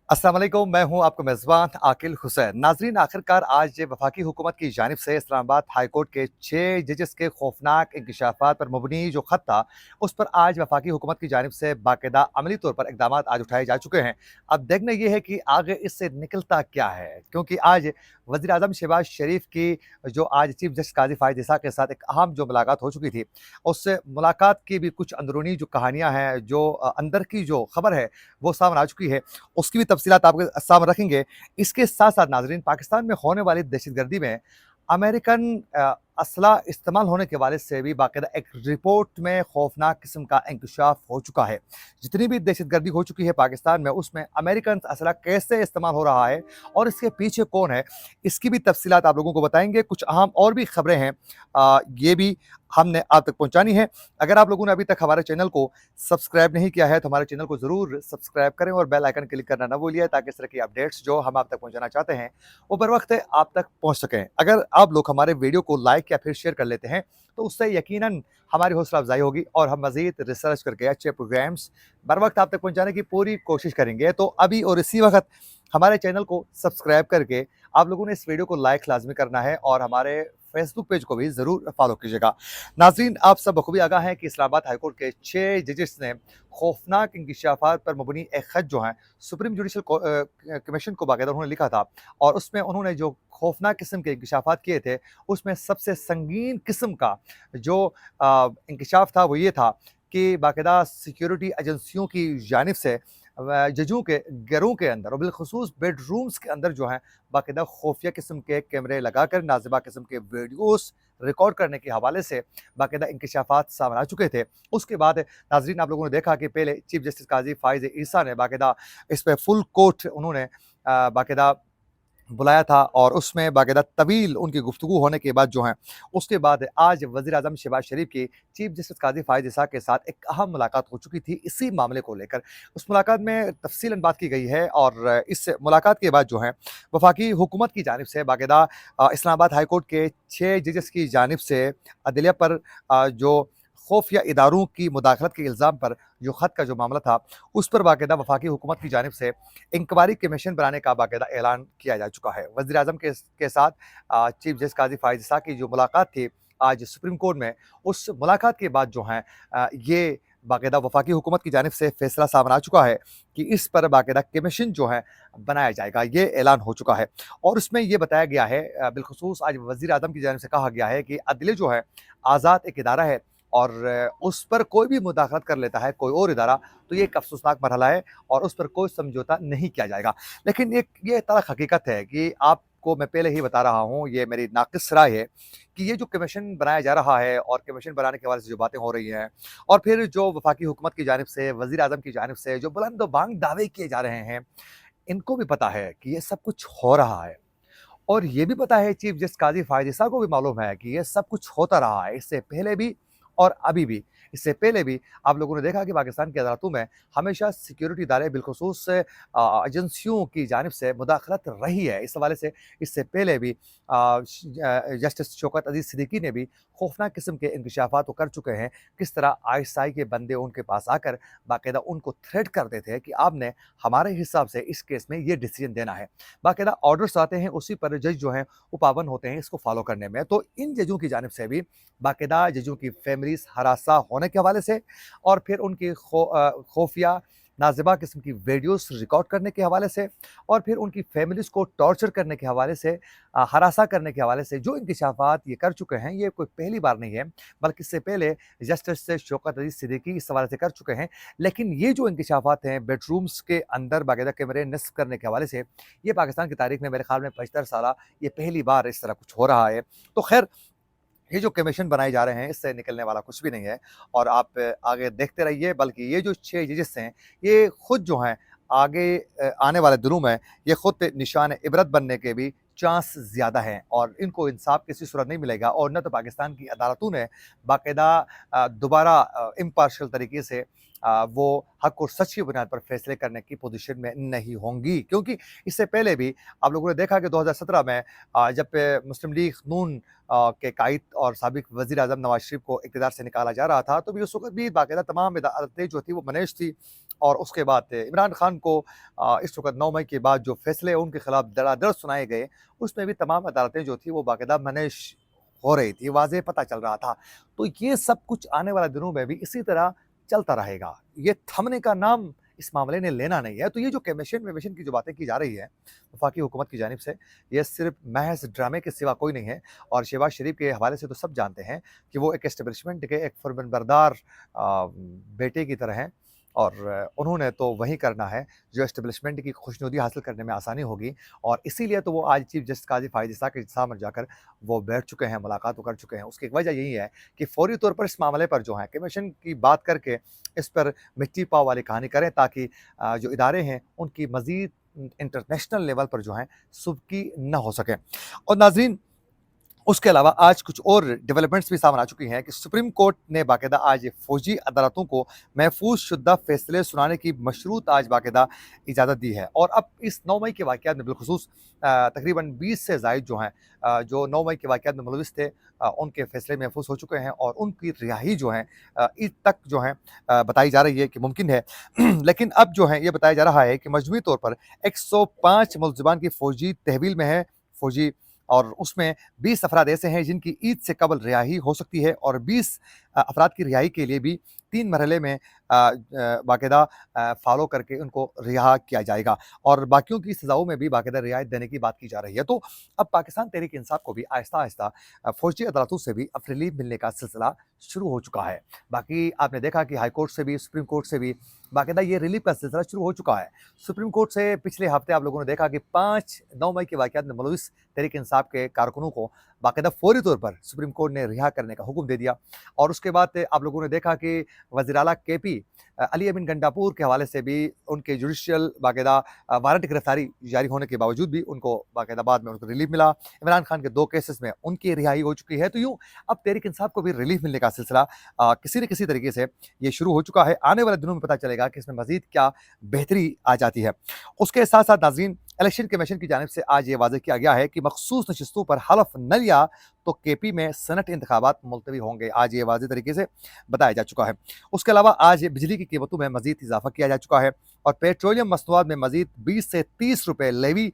अस्सलाम वालेकुम, मैं हूं आपका मेज़बान आकिल हुसैन। नाज़रीन, आखिरकार आज वफाकी हुकूमत की जानिब से इस्लामाबाद हाई कोर्ट के 6 जजेस के खौफनाक इंकशाफात पर मबनी जो ख़त था, उस पर आज वफाकी हुकूमत की जानिब से बाकायदा अमली तौर पर इक़दामात आज उठाए जा चुके हैं। अब देखना ये है कि आगे इससे निकलता क्या है, क्योंकि आज वज़ीर आज़म शहबाज शरीफ की जो आज चीफ जस्टिस काज़ी फ़ाइज़ ईसा के साथ एक अहम जो मुलाकात हो चुकी थी, उससे मुलाकात की भी कुछ अंदरूनी जो कहानियाँ हैं, जो अंदर की जो खबर है, वो सामने आ चुकी है। उसकी भी तफ़सीलात आपके सामने रखेंगे। इसके साथ-साथ नाज़रीन, पाकिस्तान में होने वाली दहशतगर्दी में अमेरिकन असला इस्तेमाल होने के हवाले से भी बाकायदा एक रिपोर्ट में खौफनाक किस्म का इंकशाफ हो चुका है। जितनी भी दहशतगर्दी हो चुकी है पाकिस्तान में, उसमें अमेरिकन असला कैसे इस्तेमाल हो रहा है और इसके पीछे कौन है, इसकी भी तफ़सीलात आप लोगों को बताएँगे। कुछ अहम और भी खबरें हैं, ये भी हमने आप तक पहुँचानी है। अगर आप लोगों ने अभी तक हमारे चैनल को सब्सक्राइब नहीं किया है, तो हमारे चैनल को ज़रूर सब्सक्राइब करें और बेल आइकन क्लिक करना ना भूलिए, ताकि इस तरह की अपडेट्स जो हम आप तक पहुँचाना चाहते हैं, वो बर वक्त आप तक पहुँच सकें। अगर आप लोग हमारे वीडियो को लाइक या फिर शेयर कर लेते हैं, तो उससे यकीनन हमारी हौसला अफजाई होगी और हम मज़ीद रिसर्च करके अच्छे प्रोग्राम्स बर वक्त आप तक पहुँचाने की पूरी कोशिश करेंगे। तो अभी और इसी वक्त हमारे चैनल को सब्सक्राइब करके आप लोगों ने इस वीडियो को लाइक लाजमी करना है और हमारे फेसबुक पेज को भी ज़रूर फॉलो कीजिएगा। नाज़रीन, आप सब बखूबी आगाह हैं कि इस्लामाबाद हाई कोर्ट के 6 जजेस ने खौफनाक इंकशाफात पर मबनी एक ख़त जो है सुप्रीम जुडिशल कमीशन को बाकायदा उन्होंने लिखा था, और उसमें उन्होंने जो खौफनाक किस्म के इंकशाफात किए थे, उसमें सबसे संगीन किस्म का जो इंकशाफ था वो ये था कि बाकायदा सिक्योरिटी एजेंसियों की जानिब से जजों के घरों के अंदर और बिलखुसूस बेडरूम्स के अंदर जो है बाकायदा खुफिया किस्म के कैमरे लगाकर नाज़िबा किस्म के वीडियोस रिकॉर्ड करने के हवाले से बाकायदा इंकशाफात सामने आ चुके थे। उसके बाद नाज़रीन, आप लोगों ने देखा कि पहले चीफ जस्टिस काज़ी फ़ाइज़ ईसा ने बाकायदा इस पे फुल कोर्ट उन्होंने बाकायदा बुलाया था, और उसमें बाकायदा तवील उनकी गुफ्तगू होने के बाद जो है, उसके बाद आज वज़ीर आज़म शहबाज शरीफ की चीफ जस्टिस काज़ी फ़ाइज़ ईसा के साथ एक अहम मुलाकात हो चुकी थी इसी मामले को लेकर। उस मुलाकात में तफ़सीलन बात की गई है, और इस मुलाकात के बाद जो है वफाकी हुकूमत की जानिब से बाकायदा इस्लामाबाद हाई कोर्ट के 6 जजेस की जानिब से अदलिया पर जो खुफिया इदारों की मुदाखलत के इल्ज़ाम पर जो ख़त का जो मामला था, उस पर बाकायदा वफाकी हुकूमत की जानिब से इंक्वायरी कमीशन बनाने का बाकायदा ऐलान किया जा चुका है। वज़ीर आज़म के साथ चीफ जस्टिस काज़ी फ़ाइज़ ईसा की जो मुलाकात थी आज सुप्रीम कोर्ट में, उस मुलाकात के बाद जो है ये बाकायदा वफाकी हुकूमत की जानिब से फ़ैसला सामने आ चुका है कि इस पर बाकायदा कमीशन जो है बनाया जाएगा। ये ऐलान हो चुका है, और उसमें ये बताया गया है, बिलखुसूस आज वज़ीर आज़म की जानिब से कहा गया है कि अदलिया जो है आज़ाद एक इदारा है, और उस पर कोई भी मुदाखलत कर लेता है कोई और इदारा, तो ये एक अफ़सोसनाक मरहला है और उस पर कोई समझौता नहीं किया जाएगा। लेकिन एक ये तल्ख़ हकीकत है कि आपको मैं पहले ही बता रहा हूँ, ये मेरी नाक़िस राय है कि ये जो कमीशन बनाया जा रहा है और कमीशन बनाने के हवाले से जो बातें हो रही हैं, और फिर जो वफाकी हुकूमत की जानिब से, वज़ीर आज़म की जानिब से जो बुलंद व बांग दावे किए जा रहे हैं, इनको भी पता है कि ये सब कुछ हो रहा है। और ये भी पता है, चीफ जस्टिस काज़ी फ़ाइज़ ईसा को भी मालूम है कि ये सब कुछ होता रहा है, इससे पहले भी और अभी भी। इससे पहले भी आप लोगों ने देखा कि पाकिस्तान की अदालतों में हमेशा सिक्योरिटी इदारे बिलखुसूस एजेंसियों की जानिब से मुदाखलत रही है। इस हवाले से इससे पहले भी जस्टिस शौकत अज़ीज़ सिद्दीकी ने भी खौफनाक किस्म के इंकशाफात तो कर चुके हैं, किस तरह आईएसआई के बंदे उनके पास आकर बाकायदा उनको थ्रेट करते थे कि आपने हमारे हिसाब से इस केस में ये डिसीजन देना है। बाकायदा ऑर्डर्स आते हैं, उसी पर जज जो हैं वो पाबंद होते हैं इसको फॉलो करने में। तो इन जजों की जानिब से भी बाकायदा जजों की फैमिलीज़ हरासा होने के हवाले से, और फिर उनकी खुफिया नाज़िबा किस्म की वीडियोस रिकॉर्ड करने के हवाले से, और फिर उनकी फैमिलीज़ को टॉर्चर करने के हवाले से, हरासा करने के हवाले से जो इंकशाफात ये कर चुके हैं, ये कोई पहली बार नहीं है, बल्कि इससे पहले जस्टिस शौकत अज़ीज़ सिद्दीकी इस हवाले से कर चुके हैं। लेकिन ये जो इंकशाफात हैं बेडरूम्स के अंदर बाकायदा कैमरे नस्ब करने के हवाले से, ये पाकिस्तान की तारीख़ में मेरे ख़्याल में 75 साला ये पहली बार इस तरह कुछ हो रहा है। तो ख़ैर, ये जो कमीशन बनाए जा रहे हैं, इससे निकलने वाला कुछ भी नहीं है, और आप आगे देखते रहिए। बल्कि ये जो 6 जजेस हैं, ये खुद जो हैं आगे आने वाले दिनों में ये खुद पे निशान इबरत बनने के भी चांस ज़्यादा हैं, और इनको इंसाफ किसी सूरत नहीं मिलेगा, और न तो पाकिस्तान की अदालतों ने बाकायदा दोबारा इम्पार्शियल तरीके से वो हक और सच की बुनियाद पर फैसले करने की पोजीशन में नहीं होंगी, क्योंकि इससे पहले भी आप लोगों ने देखा कि 2017 में जब मुस्लिम लीग नून के कायद और साबिक वज़ीर आज़म नवाज़ शरीफ को इक़्तिदार से निकाला जा रहा था, तो भी उस वक़्त भी बाकायदा तमाम अदालतें जो थी वो मैनेज थी। और उसके बाद इमरान खान को इस वक़्त 9 मई के बाद जो फैसले उनके खिलाफ धड़ाधड़ सुनाए गए, उसमें भी तमाम अदालतें जो थी वो बाकायदा मैनेज हो रही थी, वाज़ेह पता चल रहा था। तो ये सब कुछ आने वाले दिनों में भी इसी तरह चलता रहेगा। ये थमने का नाम इस मामले ने लेना नहीं है। तो ये जो कमीशन-वमीशन की जो बातें की जा रही है, वफ़ाकी हुकूमत की जानिब से, ये सिर्फ़ महज़ ड्रामे के सिवा कोई नहीं है। और शहबाज़ शरीफ के हवाले से तो सब जानते हैं कि वो एक एस्टेब्लिशमेंट के एक फरमानबरदार बेटे की तरह हैं, और उन्होंने तो वही करना है जो एस्टेब्लिशमेंट की खुशनुदी हासिल करने में आसानी होगी। और इसीलिए तो वो आज चीफ जस्टिस काज़ी फ़ाइज़ इसाक़ के सामने जाकर वो बैठ चुके हैं, मुलाकात वो कर चुके हैं। उसकी एक वजह यही है कि फ़ौरी तौर पर इस मामले पर जो है कमीशन की बात करके इस पर मिट्टी पाव वाली कहानी करें, ताकि जो इदारे हैं उनकी मज़ीद इंटरनेशनल लेवल पर जो है सुबकी न हो सके। और नाज़रीन, उसके अलावा आज कुछ और डेवलपमेंट्स भी सामने आ चुकी हैं कि सुप्रीम कोर्ट ने बाकायदा आज फ़ौजी अदालतों को महफूज शुदा फ़ैसले सुनाने की मशरूत आज बाकायदा इजाज़त दी है। और अब इस 9 मई के वाक़यात में बिलख़ुसूस तकरीबन 20 से ज़ायद जो हैं जो 9 मई के वाक़यात में मुलविस थे, उनके फ़ैसले महफूज हो चुके हैं और उनकी रिहाई जो है ईद तक जो है बताई जा रही है कि मुमकिन है। लेकिन अब जो है ये बताया जा रहा है कि मजमूई तौर पर 105 मुल्ज़िमान की फ़ौजी तहवील में है, फ़ौजी, और उसमें 20 अफ़राद ऐसे हैं जिनकी ईद से कबल रिहाई हो सकती है, और 20 अफ़राद की रिहाई के लिए भी 3 मरहले में बाकायदा फ़ॉलो करके उनको रिहा किया जाएगा, और बाकियों की सज़ाओं में भी बाकायदा रियायत देने की बात की जा रही है। तो अब पाकिस्तान तहरीक इंसाफ को भी आहिस्ता-आहिस्ता फ़ौजी अदालतों से भी रिलीफ मिलने का सिलसिला शुरू हो चुका है। बाकी आपने देखा कि हाई कोर्ट से भी, सुप्रीम कोर्ट से भी बाकायदा ये रिलीफ का सिलसिला शुरू हो चुका है। सुप्रीम कोर्ट से पिछले हफ्ते आप लोगों ने देखा कि 5 9 मई के वाक़यात में मुलविस तहरीक इंसाफ के कारकुनों को बाकायदा फ़ौरी तौर पर सुप्रीम कोर्ट ने रिहा करने का हुक्म दे दिया। और उसके बाद आप लोगों ने देखा कि वज़ीर आला केपी अली अमीन गंडापुर के हवाले से भी उनके जुडिशियल बाकायदा वारंट गिरफ्तारी जारी होने के बावजूद भी उनको बाकायदा बाद में उनको रिलीफ मिला। इमरान खान के 2 केसेस में उनकी रिहाई हो चुकी है। तो यूँ अब तहरीक इंसाफ को भी रिलीफ मिलने का सिलसिला किसी न किसी तरीके से ये शुरू हो चुका है। आने वाले दिनों में पता चलेगा कि इसमें मज़ीद क्या बेहतरी आ जाती है। उसके साथ-साथ नाज़रीन, इलेक्शन कमीशन की जानिब से आज ये वाज़ेह किया गया है कि मखसूस नशिस्तों पर हलफ न लिया तो केपी में सेनेट इंतखाबात मुलतवी होंगे। आज ये वाज़ेह तरीके से बताया जा चुका है। उसके अलावा आज बिजली की कीमतों में मज़ीद इजाफ़ा किया जा चुका है, और पेट्रोलियम मसनूआत में मज़ीद 20 से 30 रुपए लेवी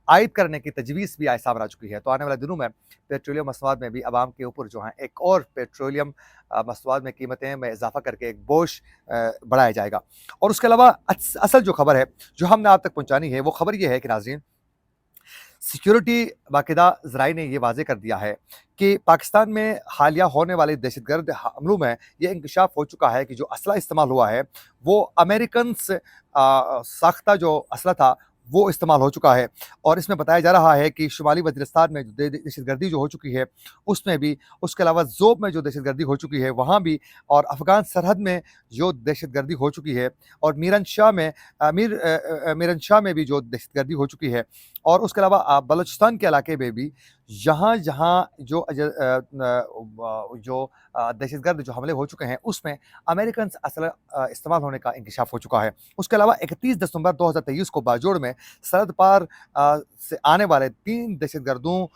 आयद करने की तजवीज़ भी आज सामने आ चुकी है। तो आने वाले दिनों में पेट्रोलियम मसनूआत में भी आवाम के ऊपर जो है एक और पेट्रोलियम मसनूआत में कीमतें में इजाफ़ा करके एक बोझ बढ़ाया जाएगा। और उसके अलावा असल जो खबर है जो हमने आप तक पहुँचानी है, वो खबर ये है कि नाज़रीन, सिक्योरिटी बाकायदा ज़राए ने ये वाज़ेह कर दिया है कि पाकिस्तान में हालिया होने वाले दहशतगर्द हमलों में ये इंकशाफ हो चुका है कि जो असला इस्तेमाल हुआ है वो अमेरिकन्स साख्ता जो असला था वो इस्तेमाल हो चुका है। और इसमें बताया जा रहा है कि शुमाली वज़ीरिस्तान में जो दहशतगर्दी जो हो चुकी है उसमें भी, उसके अलावा ज़ोब में जो दहशतगर्दी हो चुकी है वहाँ भी, और अफ़गान सरहद में जो दहशतगर्दी हो चुकी है, और मीरन शाह में भी जो दहशतगर्दी हो चुकी है, और उसके अलावा बलूचिस्तान के इलाके में भी जहाँ जो दहशतगर्द जो हमले हो चुके हैं उसमें अमेरिकन असला इस्तेमाल होने का इंकशाफ हो चुका है। उसके अलावा 31 दिसंबर 2023 को बाजोड़ में सरहद पार से आने वाले 3 दहशतगर्दों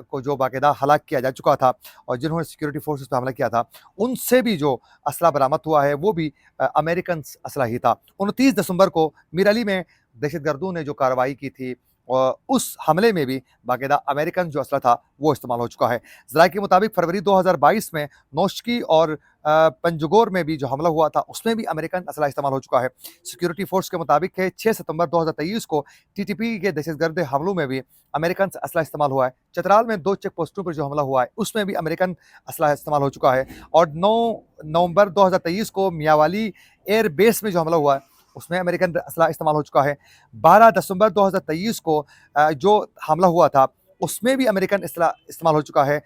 को जो बाकायदा हलाक किया जा चुका था, और जिन्होंने सिक्योरिटी फोर्सेस पर हमला किया था, उनसे भी जो असला बरामद हुआ है वो भी अमेरिकन असला ही था। 29 दिसंबर को मीरअली में दहशतगर्दों ने जो कार्रवाई की थी, उस हमले में भी बाकायदा अमेरिकन जो असला था वो इस्तेमाल हो चुका है। ज़राए के मुताबिक फरवरी 2022 में नौशकी और पंजगोर में भी जो हमला हुआ था उसमें भी अमेरिकन असला इस्तेमाल हो चुका है। सिक्योरिटी फोर्स के मुताबिक 6 सितंबर 2023 को टीटीपी के दहशतगर्द हमलों में भी अमेरिकन असला इस्तेमाल हुआ है। चतराल में 2 चेक पोस्टों पर जो हमला हुआ है उसमें भी अमेरिकन असला इस्तेमाल हो चुका है। और 9 नवंबर 2023 को मियावाली एयर बेस में जो हमला हुआ है उसमें अमेरिकन असला इस्तेमाल हो चुका है। 12 दिसंबर 2023 को जो हमला हुआ था उसमें भी अमेरिकन असला इस्तेमाल हो चुका है।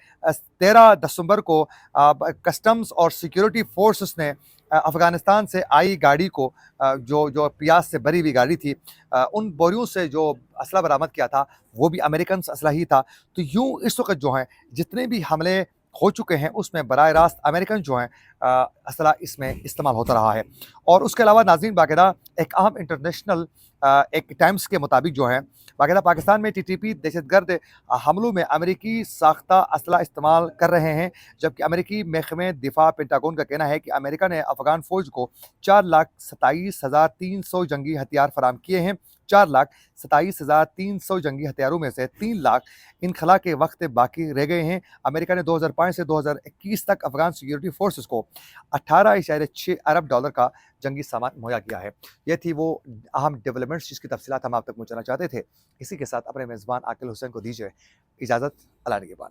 13 दिसंबर को कस्टम्स और सिक्योरिटी फोर्सेस ने अफ़गानिस्तान से आई गाड़ी को जो प्याज से भरी हुई गाड़ी थी, उन बोरियों से जो असला बरामद किया था वो भी अमेरिकन असला ही था। तो यूँ इस वक्त जो है जितने भी हमले हो चुके हैं उसमें बराह रास्त अमेरिकन जो हैं असला इसमें इस्तेमाल होता रहा है। और उसके अलावा नाज़रीन बाकायदा एक अहम इंटरनेशनल एक टाइम्स के मुताबिक जो है बाकायदा पाकिस्तान में टीटीपी दहशतगर्द हमलों में अमेरिकी साख्ता असला इस्तेमाल कर रहे हैं, जबकि अमेरिकी महकमे दिफा पेंटागन का कहना है कि अमेरिका ने अफ़गान फ़ौज को 4,27,300 जंगी हथियार फराहम किए हैं। 4,27,300 जंगी हथियारों में से 3 लाख इनखला के वक्त बाकी रह गए हैं। अमेरिका ने 2005 से 2021 तक अफ़गान सिक्योरिटी फोर्सेस को 18.6 अरब डॉलर का जंगी सामान मुहैया किया है। ये थी वो अहम डेवलपमेंट्स जिसकी तफसीलात हम आप तक पहुँचाना चाहते थे। इसी के साथ अपने मेज़बान आकिल हुसैन को दीजिए इजाज़त। अल्लाह निगहबान।